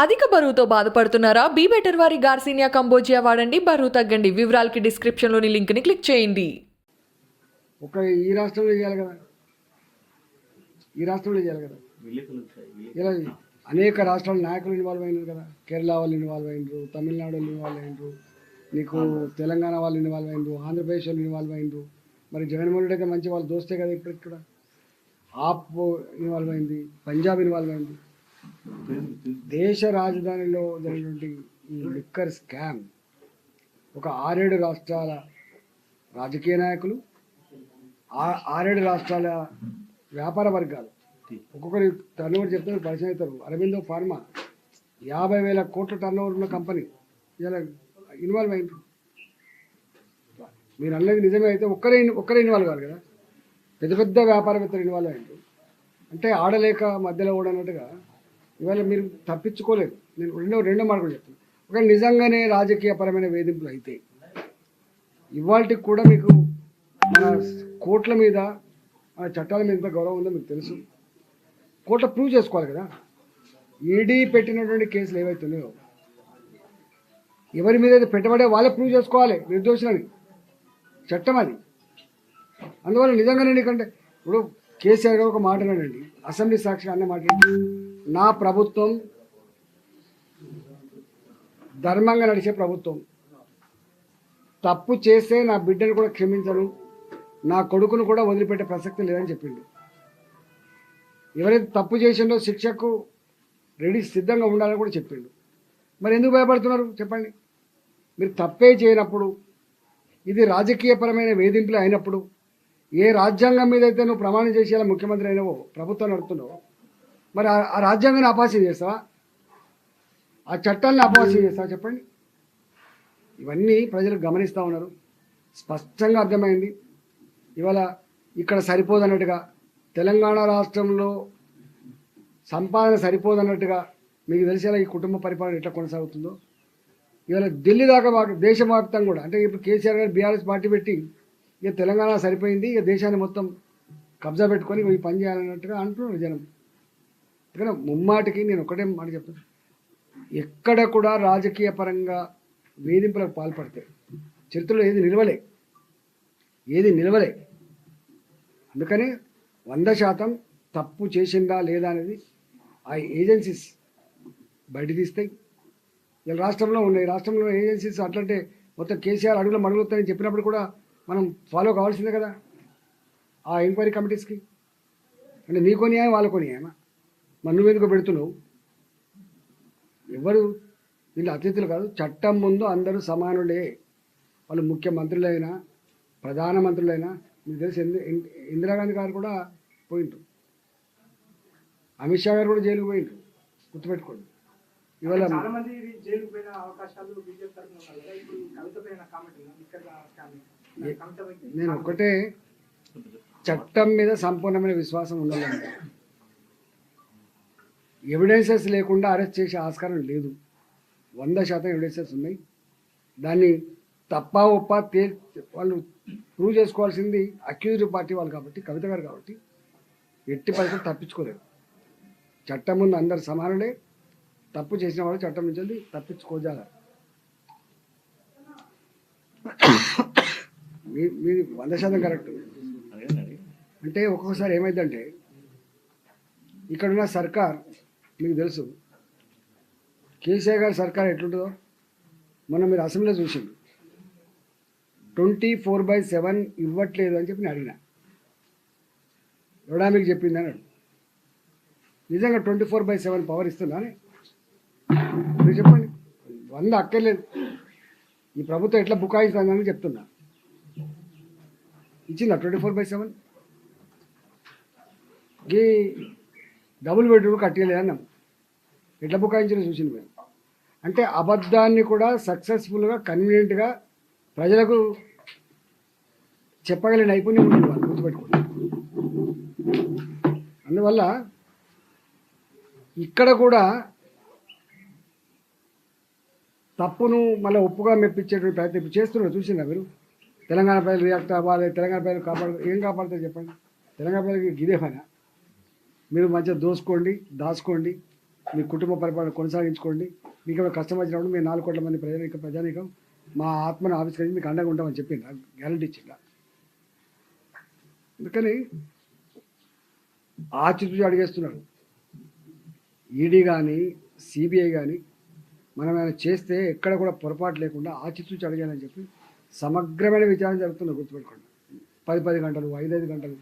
అధిక బరువుతో బాధపడుతున్నారా? బీ బెటర్ వారి గార్సినియా కంబోజియా వాడండి, బరువు తగ్గండి. వివరాలకి డిస్క్రిప్షన్లోని లింక్ని క్లిక్ చేయండి. ఈ రాష్ట్రంలో చేయాలి కదా, ఇలా అనేక రాష్ట్రాల నాయకులు ఇన్వాల్వ్ అయినారు కదా. కేరళ వాళ్ళు ఇన్వాల్వ్ అయినరు, తమిళనాడు వాళ్ళు ఇన్వాల్వ్ అయినరు, నీకు తెలంగాణ వాళ్ళు ఇన్వాల్వ్ అయినరు, ఆంధ్రప్రదేశ్ వాళ్ళు ఇన్వాల్వ్ అయినరు. మరి జగన్మోహన్ రెడ్డి అయితే మంచి వాళ్ళు దోస్తే కదా. ఇక్కడ ఆప్ ఇన్వాల్వ్ అయింది, పంజాబ్ ఇన్వాల్వ్ అయింది. దేశ రాజధానిలో జరిగినటువంటి ఈ లిక్కర్ స్కామ్ ఒక 6-7 రాష్ట్రాల రాజకీయ నాయకులు, 6-7 రాష్ట్రాల వ్యాపార వర్గాలు ఒక్కొక్కరి టర్నోవర్ చెప్తే పరిచయం అవుతారు. అరవిందో ఫార్మా 50,000 కోట్ల టర్నోవర్ ఉన్న కంపెనీ ఇలా ఇన్వాల్వ్ అయింది. మీరు అన్నది నిజమే అయితే ఒక్కరే ఇన్వాల్వ్ కాదు కదా, పెద్ద పెద్ద వ్యాపారవేత్తలు ఇన్వాల్వ్ అయ్యారు. అంటే ఆడలేక మధ్యలో ఓడన్నట్టుగా ఇవాళ మీరు తప్పించుకోలేదు. నేను రెండో మాట కూడా చెప్తాను. ఒకవేళ నిజంగానే రాజకీయపరమైన వేధింపులు అయితే ఇవాళకి కూడా మీకు మన కోర్టుల మీద, మన చట్టాల మీద గౌరవం ఉందో మీకు తెలుసు. కోర్టులో ప్రూవ్ చేసుకోవాలి కదా. ఈడీ పెట్టినటువంటి కేసులు ఏవైతున్నాయో ఎవరి మీద అయితే పెట్టబడే వాళ్ళే ప్రూవ్ చేసుకోవాలి నిర్దోషులని, చట్టం అది. అందువల్ల నిజంగానే నీకంటే ఇప్పుడు కేసీఆర్ గారు ఒక మాట అన్నాడండి, అసెంబ్లీ సాక్షిగా అన్న మాట, నా ప్రభుత్వం ధర్మంగా నడిచే ప్రభుత్వం, తప్పు చేస్తే నా బిడ్డను కూడా క్షమించను, నా కొడుకును కూడా వదిలిపెట్టే ప్రసక్తి లేదని చెప్పిండు. ఎవరైతే తప్పు చేసిండో శిక్షకు సిద్ధంగా ఉండాలని కూడా చెప్పిండు. మరి ఎందుకు భయపడుతున్నారు చెప్పండి? మీరు తప్పే చేయనప్పుడు, ఇది రాజకీయపరమైన వేధింపులు అయినప్పుడు, ఏ రాజ్యాంగం మీద అయితే నువ్వు ప్రమాణం చేసేలా ముఖ్యమంత్రి అయినవో, ప్రభుత్వం నడుపుతున్నావో, మరి ఆ రాజ్యాంగాన్ని అపహాస్యం చేస్తావా? ఆ చట్టాలను అపహాస్యం చేస్తావా? చెప్పండి. ఇవన్నీ ప్రజలు గమనిస్తూ ఉన్నారు. స్పష్టంగా అర్థమైంది. ఇవాళ ఇక్కడ సరిపోదన్నట్టుగా, తెలంగాణ రాష్ట్రంలో సంపాదన సరిపోదన్నట్టుగా మీకు తెలిసేలా ఈ కుటుంబ పరిపాలన ఎట్లా కొనసాగుతుందో. ఇవాళ ఢిల్లీ దాకా దేశవ్యాప్తంగా కూడా, అంటే ఇప్పుడు కేసీఆర్ గారు బీఆర్ఎస్ పార్టీ పెట్టి ఇక తెలంగాణ సరిపోయింది, ఇక దేశాన్ని మొత్తం కబ్జా పెట్టుకొని ఈ పని చేయాలన్నట్టుగా అంటున్నారు జనం. ఇక్కడ ముమ్మాటికి నేను ఒకటే మాట చెప్తాను, ఎక్కడ కూడా రాజకీయ పరంగా వేధింపులకు పాల్పడితే చరిత్రలో ఏది నిలవలే. అందుకని 100% తప్పు చేసిందా లేదా అనేది ఆ ఏజెన్సీస్ బయట తీస్తాయి. ఇలా రాష్ట్రంలో ఉన్నాయి, రాష్ట్రంలో ఏజెన్సీస్ అట్లంటే మొత్తం కేసీఆర్ అడుగులో మడుగుతాయని చెప్పినప్పుడు కూడా మనం ఫాలో కావాల్సిందే కదా ఆ ఎంక్వైరీ కమిటీస్కి. అంటే నీకో న్యాయం వాళ్ళకో న్యాయమా? మరి నువ్వెందుకు పెడుతున్నావు? ఎవరు వీళ్ళు అతిథులు కాదు, చట్టం ముందు అందరూ సమానులే. వాళ్ళు ముఖ్యమంత్రులైనా ప్రధానమంత్రులైనా, మీకు తెలిసి ఇందిరాగాంధీ గారు కూడా పోయింటారు, అమిత్ షా గారు కూడా జైలుకు పోయింటారు, గుర్తుపెట్టుకోండి. ఇవాళ నేను ఒక్కటే, చట్టం మీద సంపూర్ణమైన విశ్వాసం ఉండాలండి. ఎవిడెన్సెస్ లేకుండా అరెస్ట్ చేసే ఆస్కారం లేదు. 100% ఎవిడెన్సెస్ ఉన్నాయి. దాన్ని తప్ప ఒప్ప వాళ్ళు ప్రూవ్ చేసుకోవాల్సింది అక్యూజ్డ్ పార్టీ వాళ్ళు కాబట్టి, కవిత గారు కాబట్టి ఎట్టి పరిస్థితులు తప్పించుకోలేదు. చట్టం ముందు అందరు సమానులే. తప్పు చేసిన వాళ్ళు చట్టం నుంచి తప్పించుకోజాల. మీది 100% కరెక్ట్. అంటే ఒక్కొక్కసారి ఏమైందంటే ఇక్కడున్న సర్కార్ మీకు తెలుసు, కేసీఆర్ గారి సర్కార్ ఎట్లుంటుందో మొన్న మీరు అసెంబ్లీలో చూసిండు. 24/7 ఇవ్వట్లేదు అని చెప్పి నేను అడిగిన, ఎవడా మీకు చెప్పింది అన్నాడు. నిజంగా 24/7 పవర్ ఇస్తున్నానే మీరు చెప్పండి. 100 అక్కర్లేదు, ఈ ప్రభుత్వం ఎట్లా బుకాయిస్తుందని చెప్తున్నా. ఇచ్చిందా 24/7? ఈ డబుల్ బెడ్రూమ్ కట్టేయలేదు అన్నాం. ఎట్లా బుకాయించిన చూసింది మేము. అంటే అబద్ధాన్ని కూడా సక్సెస్ఫుల్గా కన్వీనియంట్గా ప్రజలకు చెప్పగలిగిన నైపుణ్యం ఉంటుంది వాళ్ళు, గుర్తుపెట్టుకోండి. అందువల్ల ఇక్కడ కూడా తప్పును మళ్ళీ ఒప్పుగా మెప్పించేటువంటి ప్రయత్నం ఇప్పుడు చేస్తున్నారు. చూసిందా మీరు? తెలంగాణ ప్రజలు రియాక్ట్ అవ్వాలి, తెలంగాణ ప్రజలు ఏం కాపాడుతారు చెప్పండి? తెలంగాణ ప్రజలకి గిదే పైన మీరు మంచిగా దోసుకోండి, దాచుకోండి, మీ కుటుంబ పరిపాలన కొనసాగించుకోండి. మీకు ఏమైనా కష్టం వచ్చినప్పుడు మీ 4 కోట్ల మంది ప్రజానీకం మా ఆత్మను ఆవిష్కరించి మీకు అండగా ఉంటామని చెప్పింది, గ్యారంటీ ఇచ్చిందా? అందుకని ఆచితూచి అడిగేస్తున్నారు. ఈడీ కానీ సిబిఐ కానీ మనం ఏమైనా చేస్తే ఎక్కడ కూడా పొరపాటు లేకుండా ఆచితూచి అడిగాలని చెప్పి సమగ్రమైన విచారణ జరుగుతుంది. గుర్తుపెట్టుకోండి. 10 గంటలు 5 గంటలు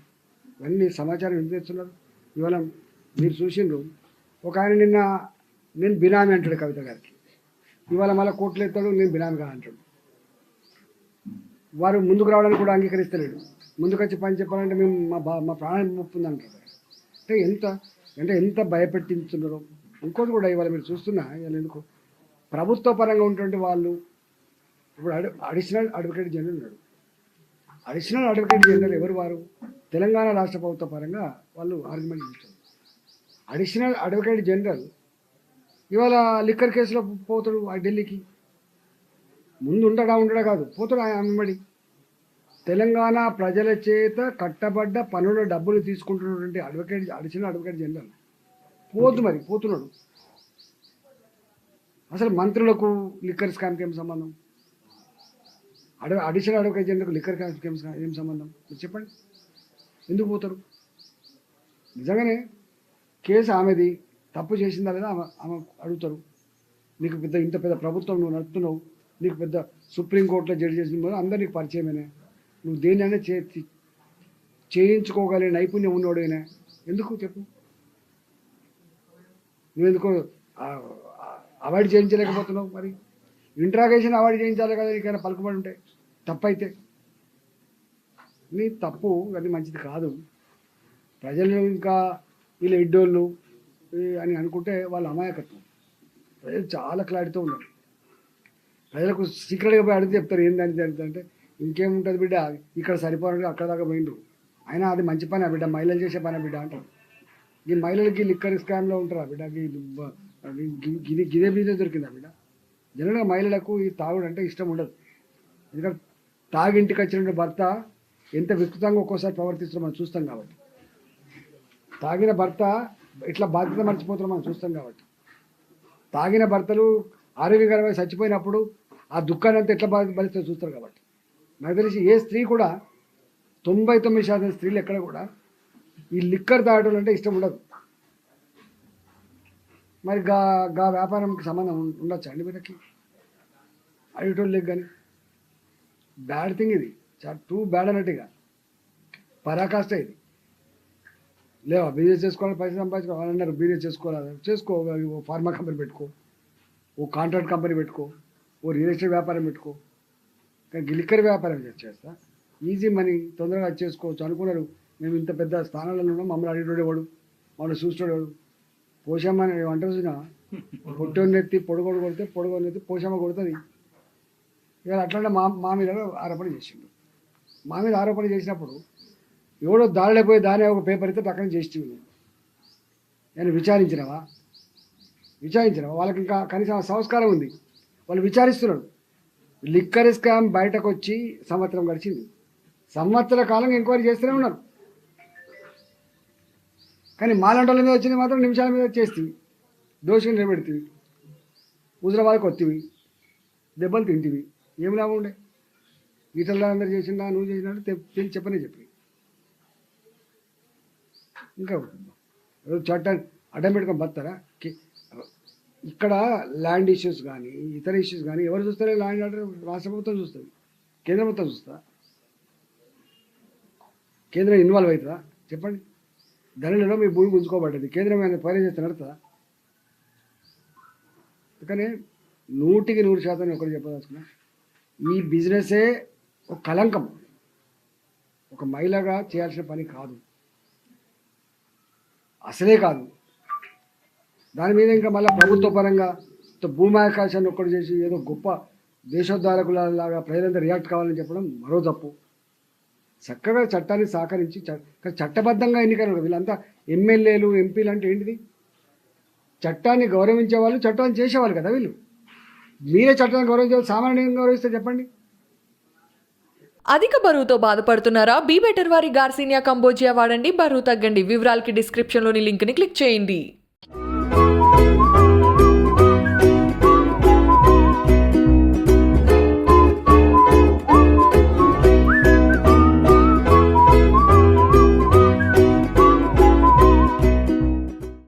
ఇవన్నీ సమాచారం ఎందుకు తెస్తున్నారు? ఇవాళ మీరు చూసిండ్రు, ఒక ఆయన నిన్న నేను బినామీ అంటాడు కవిత గారికి, ఇవాళ మళ్ళీ కోర్టులు ఎత్తాడు నేను బినామీగా అంటాడు. వారు ముందుకు రావడానికి కూడా అంగీకరిస్తలేడు. ముందుకు వచ్చి పని చెప్పాలంటే మేము మా ప్రాణం ముప్పుంది అంటారు. అంటే ఎంత భయపెట్టించున్నారో. ఇంకోటి కూడా ఇవాళ మీరు చూస్తున్నా, ఇవాళ ఎందుకు ప్రభుత్వ పరంగా ఉన్నటువంటి వాళ్ళు ఇప్పుడు అడిషనల్ అడ్వకేట్ జనరల్ ఉన్నాడు. అడిషనల్ అడ్వకేట్ జనరల్ ఎవరు? వారు తెలంగాణ రాష్ట్ర ప్రభుత్వ పరంగా వాళ్ళు ఆర్గ్యుమెంట్ చేస్తారు. అడిషనల్ అడ్వకేట్ జనరల్ ఇవాళ లిక్కర్ కేసులో పోతాడు ఆ ఢిల్లీకి. ముందు ఉండడా కాదు, పోతాడు అమ్మడి. తెలంగాణ ప్రజల చేత కట్టబడ్డ పనుల డబ్బులు తీసుకుంటున్నటువంటి అడిషనల్ అడ్వకేట్ జనరల్ పోతున్నాడు. అసలు మంత్రులకు లిక్కర్ స్కామ్కి ఏం సంబంధం? అడిషనల్ అడ్వకేట్ జనరల్కు లిక్కర్ స్కామ్కి ఏం సంబంధం? మీరు చెప్పండి, ఎందుకు పోతారు? నిజంగానే కేసు ఆమెది, తప్పు చేసిందా లేదా ఆమె అడుగుతారు. నీకు ఇంత పెద్ద ప్రభుత్వం నువ్వు నడుపుతున్నావు, నీకు పెద్ద సుప్రీంకోర్టులో జడ్జి చేసిన అందరు నీకు పరిచయమేనే, నువ్వు దేన్నైనా చేయించుకోగలిగే నైపుణ్యం ఉన్నవాడైనా ఎందుకు చెప్పు? నువ్వెందుకు అవాయిడ్ చేయించలేకపోతున్నావు? మరి ఇంట్రాగేషన్ అవాయిడ్ చేయించాలి కదా, నీకైనా పలుకుబడి ఉంటే. తప్పైతే నీ తప్పు, అది మంచిది కాదు. ప్రజలు ఇంకా వీళ్ళు ఎడ్డోళ్ళు అని అనుకుంటే వాళ్ళ అమాయకత్వం. ప్రజలు చాలా క్లారిటీతో ఉన్నారు. ప్రజలకు సీక్రెట్గా పోయి అడిగితే చెప్తారు ఏంటంటే అంటే ఇంకేముంటుంది బిడ్డ, ఇక్కడ సరిపోరంటే అక్కడ దాకా పోయిండ్రు. అయినా అది మంచి పని బిడ్డ, మహిళలు చేసే పని బిడ్డ అంటారు. ఈ మహిళలకి లిక్కర్ స్కామ్లో ఉంటారా బిడ్డ? గిదే బిజినెస్ దొరికిందా బిడ్డ? జనరల్గా మహిళలకు ఈ తాగుడు అంటే ఇష్టం ఉండదు. ఎందుకంటే తాగింటికి వచ్చిన భర్త ఎంత వికృతంగా ఒక్కోసారి ప్రవర్తిస్తారో మనం చూస్తాం కాబట్టి, తాగిన భర్త ఇట్లా బాధ్యత మర్చిపోతారో మనం చూస్తాం కాబట్టి, తాగిన భర్తలు ఆరోగ్యకరమైన చచ్చిపోయినప్పుడు ఆ దుఃఖాన్ని అంతా ఎట్లా భరిస్తూ చూస్తారు కాబట్టి, నాకు తెలిసి ఏ స్త్రీ కూడా 99% స్త్రీలు ఎక్కడ కూడా ఈ లిక్కర్ తాగడం అంటే ఇష్టం ఉండదు. మరి గా వ్యాపారంకి సంబంధం ఉండొచ్చా అండి వీళ్ళకి? అడిగేటోళ్ళకి కానీ బ్యాడ్ థింగ్ ఇది, చాలా టూ బ్యాడ్ అన్నట్టుగా పరాకాష్ట ఇది. లేవా బిజినెస్ చేసుకోవాలి, పైసలు సంపాదించుకోవాలి అన్నారు. బిజినెస్ చేసుకో, ఓ ఫార్మా కంపెనీ పెట్టుకో, ఓ కాంట్రాక్ట్ కంపెనీ పెట్టుకో, ఓ రియల్ ఎస్టేట్ వ్యాపారం పెట్టుకో. కానీ లిక్కర్ వ్యాపారం చేస్తా ఈజీ మనీ, తొందరగా చేసుకోవచ్చు అనుకున్నారు. మేము ఇంత పెద్ద స్థానాలలో ఉన్నాం, మమ్మల్ని అడిగేటోడేవాడు, మమ్మల్ని చూసేటోడేవాడు. పోషమ్మ అంటే చూసినా పొట్టోన్నెత్తి పొడుగోడు కొడితే పొడుగోన్నెత్తి పోషమ్మ కొడుతుంది. ఇవాళ అట్లా మా మీద ఆరోపణ చేసిండు. మా మీద ఆరోపణ చేసినప్పుడు ఎవడో దారిలో పోయి దాని ఒక పేపర్ అయితే పక్కన చేసి నేను విచారించినవా? వాళ్ళకి ఇంకా కనీసం సంస్కారం ఉంది, వాళ్ళు విచారిస్తున్నారు. లిక్కర్ స్కామ్ బయటకు వచ్చి సంవత్సరం గడిచింది. సంవత్సర కాలంగా ఎంక్వైరీ చేస్తూనే ఉన్నారు. కానీ మాలాంటి వాళ్ళ మీద వచ్చింది మాత్రం నిమిషాల మీద చేస్తేవి, దోషులు నిలబెడుతుంది, హుజరాబాద్కి వస్తేవి, దెబ్బలు తింటివి. ఏం లాభం ఉండే? ఈటల్లో అందరు చేసిందా, నువ్వు చేసినట్టు తెలిసి చెప్పనే చెప్పి ఇంకా చట్టాన్ని అడ్డం పెట్టుకొని బతారా? ఇక్కడ ల్యాండ్ ఇష్యూస్ కానీ ఇతర ఇష్యూస్ కానీ ఎవరు చూస్తారో? ల్యాండ్ ఆర్డర్ రాష్ట్ర ప్రభుత్వం చూస్తుంది, కేంద్ర ప్రభుత్వం చూస్తా? కేంద్రం ఇన్వాల్వ్ అవుతుందా చెప్పండి? ధరలలో మీ భూమి గుంజుకోబడ్డది, కేంద్రం ఏమైనా పైన చేస్తే నడుతుందా? అందుకనే 100% ఒకటి చెప్పదలుచుకున్నా, ఈ బిజినెసే ఒక కలంకం, ఒక మహిళగా చేయాల్సిన పని కాదు, అసలే కాదు. దాని మీద ఇంకా మళ్ళీ ప్రభుత్వ పరంగా భూమి ఆకాశాన్ని ఒక్కటి చేసి ఏదో గొప్ప దేశోద్ధారకులలాగా ప్రజలంతా రియాక్ట్ కావాలని చెప్పడం మరో తప్పు. చక్కగా చట్టాన్ని సహకరించి చట్టబద్ధంగా ఎన్నికలు వీళ్ళంతా ఎమ్మెల్యేలు ఎంపీలు అంటే ఏంటిది? చట్టాన్ని గౌరవించే వాళ్ళు, చట్టాన్ని చేసేవాళ్ళు కదా వీళ్ళు. మీరే చట్టాన్ని గౌరవించే సామాన్యంగా గౌరవిస్తే చెప్పండి. అధిక బరువుతో బాధపడుతున్నారా? బీ బెటర్ వారి గార్సినియా కంబోజియా వాడండి, బరువు తగ్గండి. వివరాలకి డిస్క్రిప్షన్లోని లింక్ని క్లిక్ చేయండి.